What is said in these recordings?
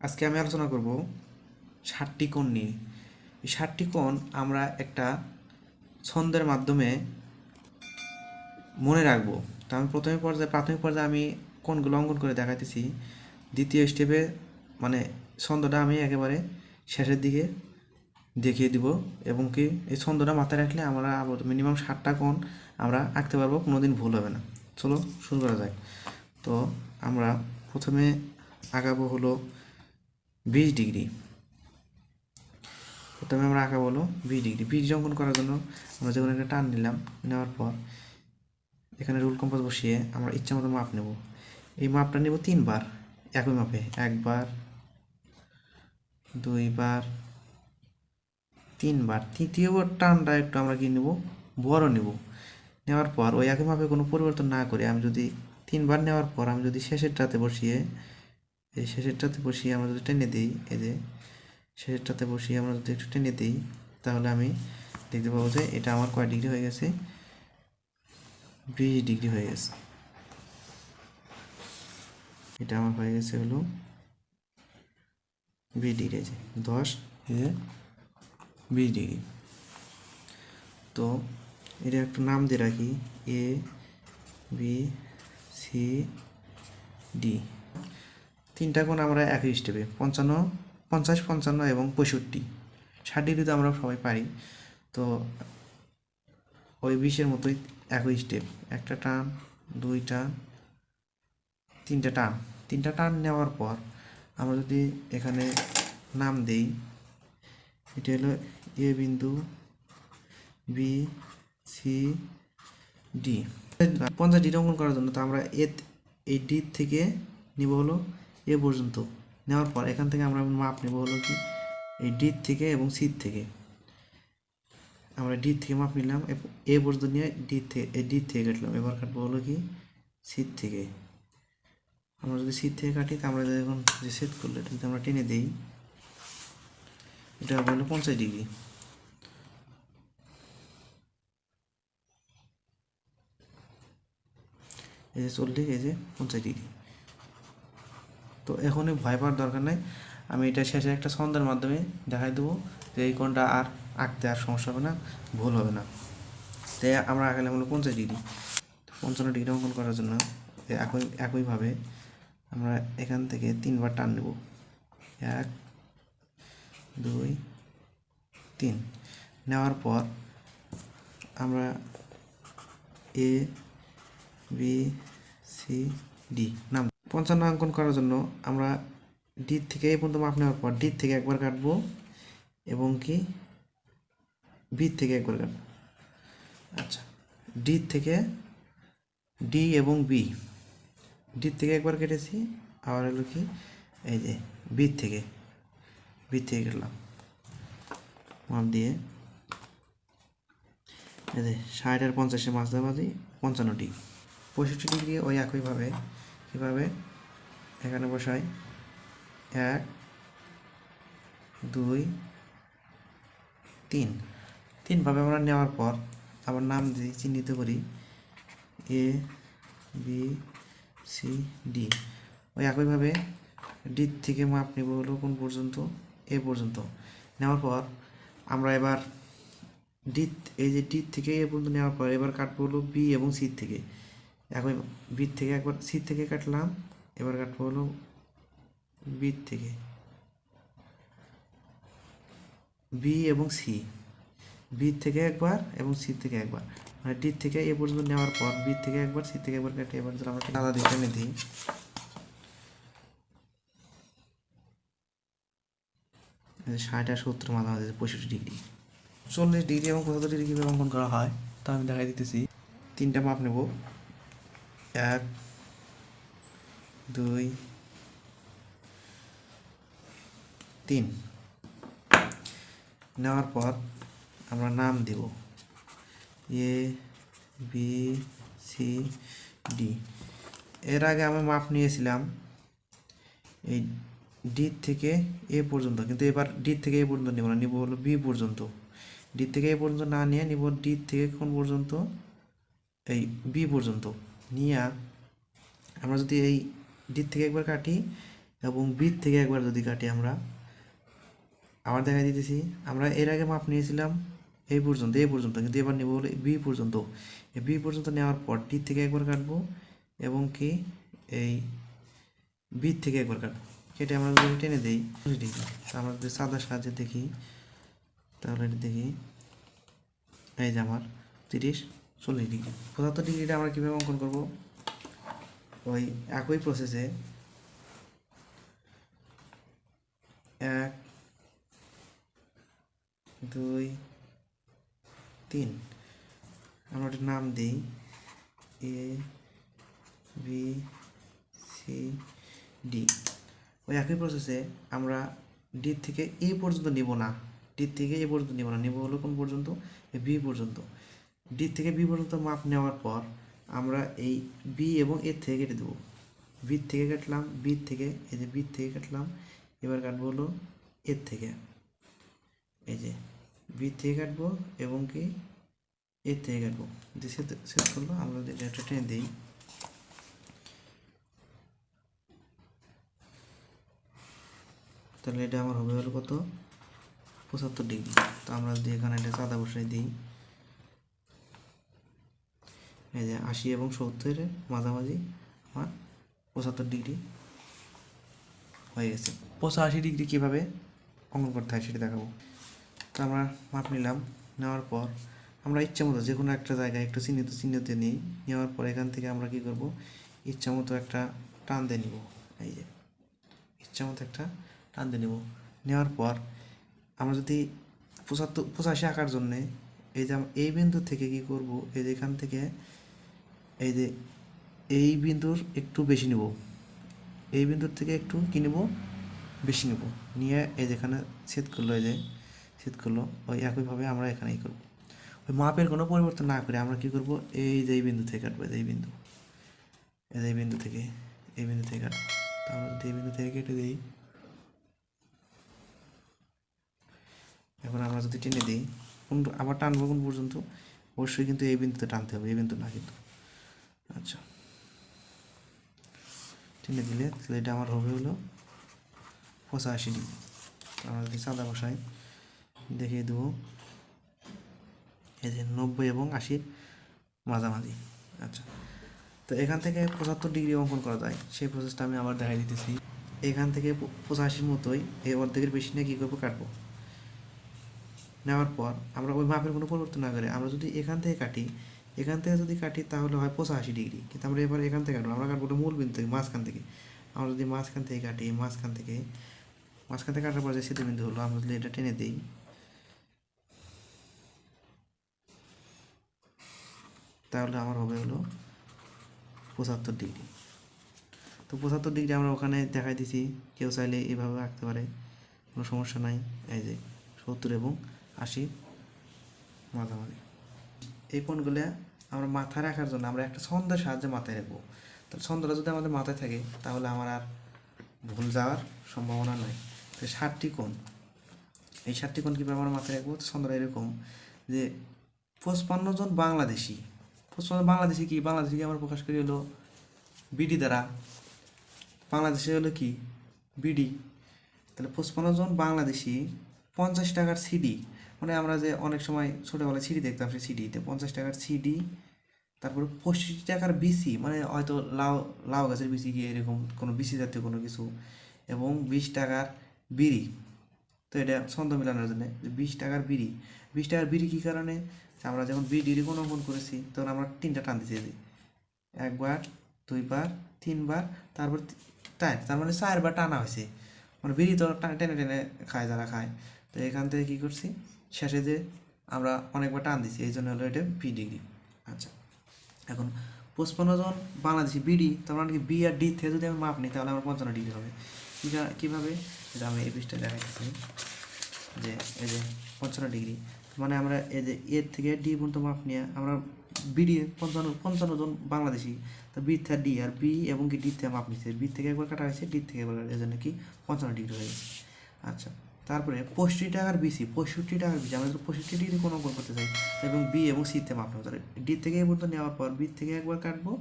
আজকে আমি আলোচনা করব 7টি কোণ নিয়ে। এই 7টি কোণ আমরা একটা ছন্দের মাধ্যমে মনে রাখবো। তো আমি প্রাথমিক পর্যায়ে আমি কোণগুলো অঙ্কন করে দেখাইতেছি। দ্বিতীয় স্টেপে মানে ছন্দটা আমি একেবারে শেষের দিকে দেখিয়ে দিব, এবং কি এই ছন্দটা মাথায় রাখলে আমরা মিনিমাম 7টা কোণ আমরা আঁকতে পারবো, কোনোদিন ভুল হবে না। চলো শুরু করা যাক। তো আমরা প্রথমে আঁকাবো হলো 20 ডিগ্রি। প্রথমে আমরা আঁকাবো হলো 20 ডিগ্রি। 20 অঙ্কন করার জন্য আমরা যেমন একটা টান নিলাম, নেওয়ার পর এখানে রুল কম্পাস বসিয়ে আমরা ইচ্ছা মতো মাপ নেব। এই মাপটা নেব 3বার একই মাপে, 1বার 2বার 3বার। তৃতীয়বার টানটা একটু আমরা কি নেব, বড় নেব। নেওয়ার পর ওই একই মাপে কোনো পরিবর্তন না করে আমি যদি 3বার নেওয়ার পর আমি যদি শেষেরটাতে বসিয়ে আমরা যদি টেনে দিই, এই যে শেষেরটাতে বসিয়ে আমরা যদি একটু টেনে দিই, তাহলে আমি দেখতে পাবো যে এটা আমার কয় ডিগ্রি হয়ে গেছে, 20 ডিগ্রি হয়ে গেছে। এটা আমার হয়ে গেছে হলো 20 ডিগ্রি, আছে 10 20 ডিগ্রি। তো এটা একটু নাম দিয়ে রাখি, এ বি সি ডি। 3টা কোণ আমরা একই স্টেপে 55, 50, 55 এবং 65। 60 ডিগ্রি তো আমরা সবাই পারি। তো ওই 20-এর মতোই একই স্টেপ, একটা টান, 2 টান, 3টে টান। 3টা টান নেওয়ার পর আমরা যদি এখানে নাম দেই, এটা হলো এ বিন্দু, বি সি ডি। 50 ডিগ্রি অঙ্কন করার জন্য তো আমরা এই ডি থেকে নিব হলো এ পর্যন্ত। নেওয়ার পর এখান থেকে আমরা মাপ নেব হলো কি এই ডি থেকে এবং সি থেকে। আমরা ডি থেকে মাপ নিলাম, এ পর্যন্ত নিয়ে ডি থেকে কাটলাম। এবার কাটবো হলো কি সি থেকে। আমরা যদি সি থেকে কাটি, তা আমরা যখন যে সেট করলে এটা যদি আমরা টেনে দিই, এটা হবে হলো 50 ডিগ্রি। এই যে 40, এই যে 50 ডিগ্রি। তো এখনই ভয় পাওয়ার দরকার নেই, আমি এটা শেষে একটা ছন্দের মাধ্যমে দেখাই দেবো যে এই কোণটা আর আঁকতে আর সমস্যা হবে না, ভুল হবে না। তাই আমরা আঁকালাম হলো 50 ডিগ্রি। 55 ডিগ্রি অঙ্কন করার জন্য একইভাবে আমরা এখান থেকে 3বার টান নেব, 1 2 3। নেওয়ার পর আমরা এ বি সি ডি নাম 55 অঙ্কন করার জন্য আমরা ডি থেকে এই পর্যন্ত মাপ নেওয়ার পর ডি থেকে একবার কাটবো, এবং কি বি থেকে একবার কাটবো। আচ্ছা, ডি থেকে ডি এবং বি, ডি থেকে একবার কেটেছি, আবার হলো কি এই যে বি থেকে কাটলাম মাপ দিয়ে। এই যে 60 আর 50-এর মাঝামাঝি 55 ডিগ্রি। 65 ডিগ্রি ওই একইভাবে কীভাবে এখানে বসাই, 1 2 3। 3ভাবে আমরা নেওয়ার পর আবার নাম দিয়ে চিহ্নিত করি, এ বি সি ডি। ওই একইভাবে ডি থেকে মাপ নেব হলো কোন পর্যন্ত, এ পর্যন্ত। নেওয়ার পর আমরা এবার এই যে ডি থেকে এ পর্যন্ত নেওয়ার পর এবার কাটবো হলো বি এবং সি থেকে। একই বি থেকে একবার সি থেকে কাটলাম, এবার কাটবো হলো বি থেকে, বি এবং সি, বি থেকে একবার এবং সি থেকে একবার। মানে ডি থেকে এ পর্যন্ত নেওয়ার পর বি থেকে একবার, সি থেকে একবার কেটে এবার আমরা আলাদা দিয়ে টেনে দিই, 60 আর 70 মাঝামাঝি 65 ডিগ্রি। 40 ডিগ্রি এবং 75 ডিগ্রি কীভাবে অঙ্কন করা হয় তা আমি দেখাই দিতেছি। 3টা মাপ নেব, 1 2 3। নেওয়ার পর আমরা নাম দেব এ বি সি ডি। এর আগে আমি মাপ নিয়েছিলাম এই ডি থেকে এ পর্যন্ত, কিন্তু এবার ডি থেকে এ পর্যন্ত নেব না, নিব হলো বি পর্যন্ত। ডি থেকে এ পর্যন্ত না নিয়ে নিব ডি থেকে কোন পর্যন্ত, এই বি পর্যন্ত নিয়ে আমরা যদি এই ডি থেকে একবার কাটি এবং বি থেকে একবার যদি কাটি আমরা আবার দেখা দিতেছি আমরা এর আগে মাপ নিয়েছিলাম এই পর্যন্ত কিন্তু এবার নেব হলো বি পর্যন্ত। এই বি পর্যন্ত নেওয়ার পর ডি থেকে একবার কাটবো এবং কি এই বি থেকে একবার কাটবো, কেটে আমরা যদি টেনে দিই আমরা যদি সাদা সাহায্যে দেখি তাহলে এটা দেখি এই যে আমার 30-40 ডিগ্রি। 75 ডিগ্রিটা আমরা কীভাবে অঙ্কন করব, ওই একই প্রসেসে 1 2 3 আমরা একটা নাম দিই এ বি সি ডি। ওই একই প্রসেসে আমরা ডি থেকে এ পর্যন্ত নিব না, ডি থেকে এ পর্যন্ত নিব না, নিব হলো কোন পর্যন্ত, বি পর্যন্ত। ডি থেকে বি পর্যন্ত মাপ নেওয়ার পর আমরা এই বি এবং এর থেকে কেটে দেবো। বি থেকে কাটলাম, বি থেকে এই যে বি থেকে কাটলাম, এবার কাটবো হলো এর থেকে, এই যে বি থেকে কাটবো এবং কি এর থেকে কাটবো। যে শেষ করলো আমরা যদি একটা টেনে দিই তাহলে এটা আমার হবে হলো কত 75 ডিগ্রি। তো আমরা যদি এখানে একটা চাঁদা বসাই দিই, এই যে 80 এবং 70-এর মাঝামাঝি আমার 75 ডিগ্রি হয়ে গেছে। 85 ডিগ্রি কীভাবে অঙ্কন করতে হয় সেটা দেখাবো। তো আমরা মাপ নিলাম, নেওয়ার পর আমরা ইচ্ছা মতো যে কোনো একটা জায়গায় একটু চিহ্নিত নিই। নেওয়ার পর এখান থেকে আমরা কী করব, ইচ্ছা মতো একটা টান দিয়ে নিব, এই যে ইচ্ছা মতো একটা টান দিয়ে নেব। নেওয়ার পর আমরা যদি 85 আঁকার জন্যে এই যে এই বিন্দু থেকে কি করব, এই যে এখান থেকে এই যে এই বিন্দুর একটু বেশি নেব, এই বিন্দুর থেকে একটু কি নেব বেশি নেব, নিয়ে এই যেখানে ছেদ করলো, এই যে ছেদ করলো, ওই একইভাবে আমরা এখানেই করব। ওই মাপের কোনো পরিবর্তন না করে আমরা কি করব, এই যে এই বিন্দু থেকে কাটবো, এই বিন্দু থেকে কাটবো। তো আমরা যদি এই বিন্দু থেকে কেটে দিই, এখন আমরা যদি টেনে দিই কোন আবার টানবো কোন পর্যন্ত, অবশ্যই কিন্তু এই বিন্দুতে টানতে হবে, এই বিন্দু না কিন্তু। আচ্ছা, টেনে দিলে তাহলে এটা আমার হবে হলো 85 ডিগ্রি। আমরা যদি সাদা বসাই দেখিয়ে দেবো, এই যে 90 এবং 80-র মাঝামাঝি। আচ্ছা, তো এখান থেকে 75 ডিগ্রি অঙ্কন করা যায়, সেই প্রসেসটা আমি আবার দেখাই দিতেছি। এখান থেকে 85-র মতোই এই অর্ধেকের বেশি নিয়ে কী করবো, কাটবো। নেওয়ার পর আমরা ওই মাপের কোনো পরিবর্তন না করে আমরা যদি এখান থেকে কাটি তাহলে হয় 85 ডিগ্রি। কিন্তু আমরা এবার এখান থেকে কাটবো, আমরা কাটবো মূল বিন্দু থেকে, মাঝখান থেকে। আমরা যদি মাঝখান থেকে কাটি, মাঝখান থেকে কাটার পর যে ছেদবিন্দু হলো, আমরা যদি এটা টেনে দিই তাহলে আমার হবে হলো 75 ডিগ্রি। তো 75 ডিগ্রি আমরা ওখানে দেখাই দিছি, কেউ চাইলে এভাবে আঁকতে পারে, কোনো সমস্যা নাই। এই যে 70 এবং 80 মাঝামাঝি। এই কোণগুলো আমরা মাথায় রাখার জন্য আমরা একটা ছন্দের সাহায্যে মাথায় রাখবো। তো ছন্দটা যদি আমাদের মাথায় থাকে তাহলে আমার আর ভুল যাওয়ার সম্ভাবনা নাই। তো 60টি কোণ, এই 60টি কোণ কীভাবে আমরা মাথায় রাখবো, তো ছন্দটা এরকম যে 55 জন বাংলাদেশি। 55 বাংলাদেশি কি আমরা প্রকাশ করি হলো বিডি দ্বারা। বাংলাদেশে হলো কি বিডি। তাহলে 55 জন বাংলাদেশি 50 টাকার সিডি, মানে আমরা যে অনেক সময় ছোটোবেলায় সিডি দেখতাম, সেই সিডিতে 50 টাকার সিডি, তারপরে 65 টাকার বিসি, মানে হয়তো লাউ গাছের বিসি গিয়ে এরকম কোনো বিসি জাতীয় কোনো কিছু, এবং 20 টাকার বিড়ি। তো এটা ছন্দ মিলানোর জন্য 20 টাকার বিড়ি। 20 টাকার বিড়ি কী কারণে, আমরা যখন বিডির কোনো অঙ্কন করেছি তখন আমরা 3টা টান দিয়েছি, 1 বার 2 বার 3 বার, তারপর তার মানে 4 বার টানা হয়েছে। মানে বিড়ি তো টেনে টেনে খায় যারা খায়। তো এখান থেকে কী করছি, শেষে যে আমরা অনেকবার টান দিচ্ছি, এই জন্য হলো এটা বি ডিগ্রি। আচ্ছা, এখন 55 জন বাংলাদেশি বিডি, তার মানে কি বি আর ডি থেকে যদি আমি মাপ নিই তাহলে আমার 55 ডিগ্রি হবে। কীভাবে, এটা আমি এই পৃষ্ঠায় দেখাচ্ছি যে এই যে 55 ডিগ্রি, মানে আমরা এই যে এর থেকে ডি পর্যন্ত মাপ নিয়ে আমরা বিডি 55 জন বাংলাদেশি, তো বি থেকে ডি, আর বি এবং কি ডি থেকে মাপ নিচ্ছে, বি থেকে একবার কাটা হয়েছে, ডি থেকে একবার কাটা, এই জন্য কি 55 ডিগ্রি হয়ে গেছে। আচ্ছা, তারপরে 65 টাকার বিসি আমরা যদি 65 ডিগ্রি কোণ অঙ্কন করতে চাই এবং বি এবং সিতে মাপ নেবো, তাহলে ডি থেকে এ পর্যন্ত নেওয়ার পর বি থেকে একবার কাটবো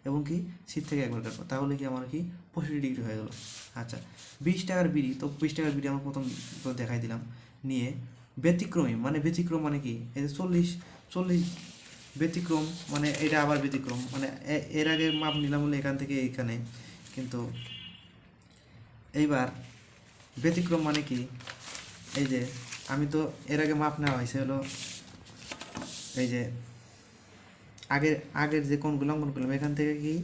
এবং কি সি থেকে একবার কাটবো, তাহলে কি আমার কি 65 ডিগ্রি হয়ে গেল। আচ্ছা 20 টাকার বিড়ি, তো 20 টাকার বিড়ি আমরা প্রথম তো দেখাই দিলাম। নিয়ে ব্যতিক্রমী মানে ব্যতিক্রম মানে কি, এই যে 40 ব্যতিক্রম মানে এটা আবার ব্যতিক্রম মানে এর আগে মাপ নিলাম বলে এখান থেকে এইখানে, কিন্তু এইবার ব্যতিক্রম মানে কি, এই যে আমি তো এর আগে মাপ নেওয়া হয়েছে হলো এই যে আগের যে কোণগুলো অঙ্কন করলাম এখান থেকে কি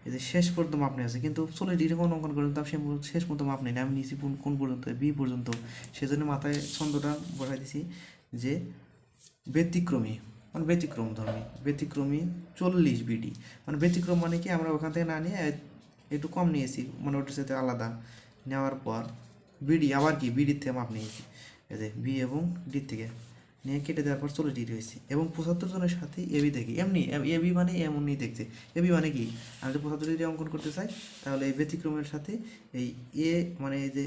এই যে শেষ পর্যন্ত মাপ নেওয়া আছে, কিন্তু 40 ডিগ্রি কোণ অঙ্কন করলাম তাও শেষ পর্যন্ত মাপ নেই, আমি নিয়েছি কোন পর্যন্ত, বি পর্যন্ত। সেজন্য মাথায় ছন্দটা বসাই দিছি যে ব্যতিক্রমী মানে ব্যতিক্রম ধর্মী, ব্যতিক্রমী 40 বিডি মানে ব্যতিক্রম মানে কি আমরা ওখান থেকে না নিয়ে একটু কম নিয়েছি মানে ওটার সাথে আলাদা নেওয়ার পর বিডি আবার কি বিডির থেকে মাপ নিয়েছি, এই যে বি এবং ডি থেকে নিয়ে কেটে দেওয়ার পর 40 ডিগ্রি হয়েছে। এবং 75 জনের সাথে এবি দেখি এমনি, এবি মানে এমনই দেখছে, এবি মানে কি আমি যদি 75 ডিগ্রি অঙ্কন করতে চাই তাহলে এই ব্যতিক্রমের সাথে এই এ মানে এই যে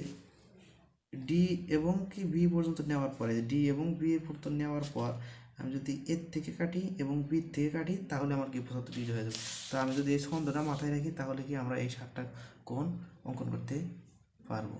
ডি এবং কি বি পর্যন্ত নেওয়ার পরে ডি এবং বি পর্যন্ত নেওয়ার পর আমি যদি এর থেকে কাটি এবং বির থেকে কাটি তাহলে আমার কি 75 ডিগ্রি হয়ে যাবে। তো আমি যদি এই ছন্দটা মাথায় রাখি তাহলে কি আমরা এই 7টা কোণ অঙ্কন করতে পারবো।